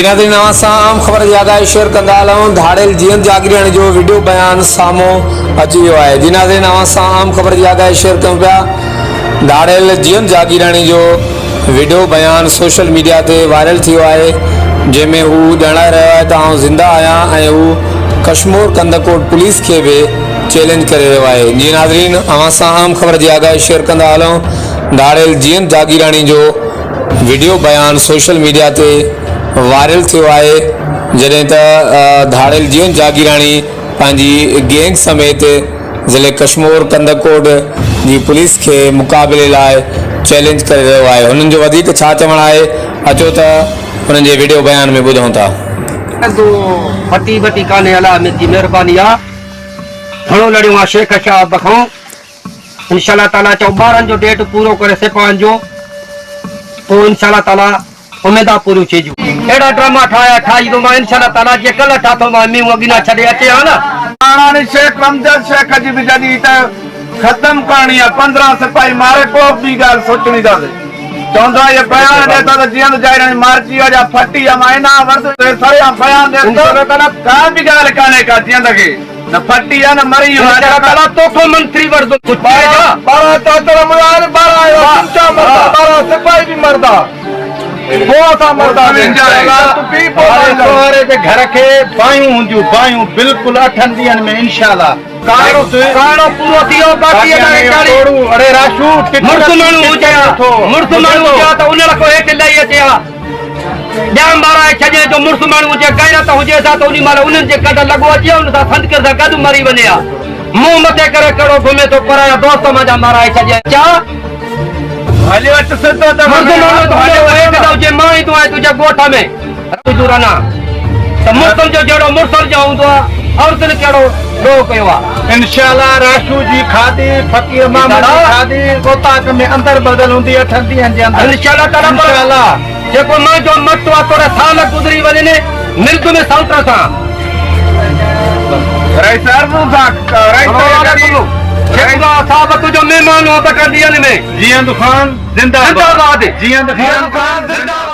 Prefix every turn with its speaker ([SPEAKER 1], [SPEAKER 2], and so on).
[SPEAKER 1] जी नाज़रीन, आम ख़बर जी आगाही शेयर कंदा हलूं। धाड़ेल जीअं जागीराणी जो वीडियो बयान साम्हूं अची वियो आहे। जी नाज़रीन, आम ख़बर जी आगाही शेयर कयूं पिया। धाड़ेल जीअं जागीराणी जो वीडियो बयान सोशल मीडिया ते वायरल थी वियो आहे, जंहिंमें हू ॼाणाए रहियो आहे त आउं ज़िंदा आहियां ऐं हू कश्मीर कंदकोट पुलिस खे बि चैलेंज करे रहियो आहे। जी नाज़रीन, आम ख़बर जी आगाही शेयर कंदा हलूं। धाड़ेल जीअं जागीराणी जो वीडियो बयान सोशल मीडिया ते वायरल थियो आहे, जॾहिं त धाड़ेल जीअं जागीराणी पंहिंजी गैंग समेत ज़िले कश्मीर कंदकोट जी पुलिस के मुक़ाबले लाइ चैलेंज करे रहियो आहे। हुननि जो वधीक छा चवणु आहे, अचो त हुननि जे वीडियो बयान में ॿुधूं था।
[SPEAKER 2] फटी बटी कान्हे, अला मुंहिंजी महिरबानी आहे। घणो लड़ियो आहे शेख शाह खां। इंशाअल्लाह ताला चओ 12 जो डेट पूरो करे सिपाहियुनि जो, पोइ इंशाअल्लाह ताला उमेदा पूरी थीजूं। अहिड़ा ड्रामा ठाही तो मां इंशाअल्लाह ताला जे कल्ह ठातो मां मींहुं अॻिना छॾे अचे हा न।
[SPEAKER 3] हाणे शेख रमजद शेख जी बि जॾहिं त ख़त्म करणी आहे, 15 सिपाही मारे को बि ॻाल्हि सोचणी अथसि। चवंदो आहे बयान ॾे थो त जीअं जागीराणी मारिजी वई आहे, फटी आहे, मां इना वर्द सरियां बयान ॾे थो त का बि ॻाल्हि कान्हे का, जीअं त न फटी आहे न मरी आहे।
[SPEAKER 2] ताला तोखो मंत्री वर्दो कुछ
[SPEAKER 3] 12 सिपाही भी मरदा,
[SPEAKER 4] घर के बायूं हूंदियूं, बायूं बिल्कुल 8 ॾींहनि में इंशाअल्लाह
[SPEAKER 2] काणो पूरो थियो। बाक़ी
[SPEAKER 4] अरे राशू
[SPEAKER 2] मुर्द माण्हू हुजे त उन को हेठि लही अचे हा। ॼाम ॿारहं छॼे जो मुर्द माण्हू हुजे, गैरत हुजे सा त उन महिल उन्हनि जे कॾ लॻो अचे, उन सां फंदके सां गॾु मरी वञे हा। मुंहुं मथे करे कहिड़ो घुमे थो, पर दोस्त मुंहिंजा माराए छॾे छा
[SPEAKER 3] हलियो अच सिधो त
[SPEAKER 2] मां ई तूं आहे तुंहिंजे ॻोठ में रहना त मुर्सल जो जहिड़ो मुर्सल जो हूंदो आहे, औरतुनि कहिड़ो ॾोह कयो आहे।
[SPEAKER 4] इंशाअल्लाह राशू जी खादी फकीर मामूद जी खादी गोताक में अंदर बदल हूंदी 8 ॾींहनि जे अंदर
[SPEAKER 2] इंशाअल्लाह ताला।
[SPEAKER 4] इंशाअल्लाह
[SPEAKER 2] जेको मां जो मत आहे तोरे साल गुज़री वञे मिल्क में सौंत्र सां साहब तुंहिंजो महिमान हो त ॾींहनि में
[SPEAKER 4] जीअं दुकान जिंदाबाद,
[SPEAKER 2] जिंदाबाद,
[SPEAKER 4] जीअं दुकान जिंदाबाद।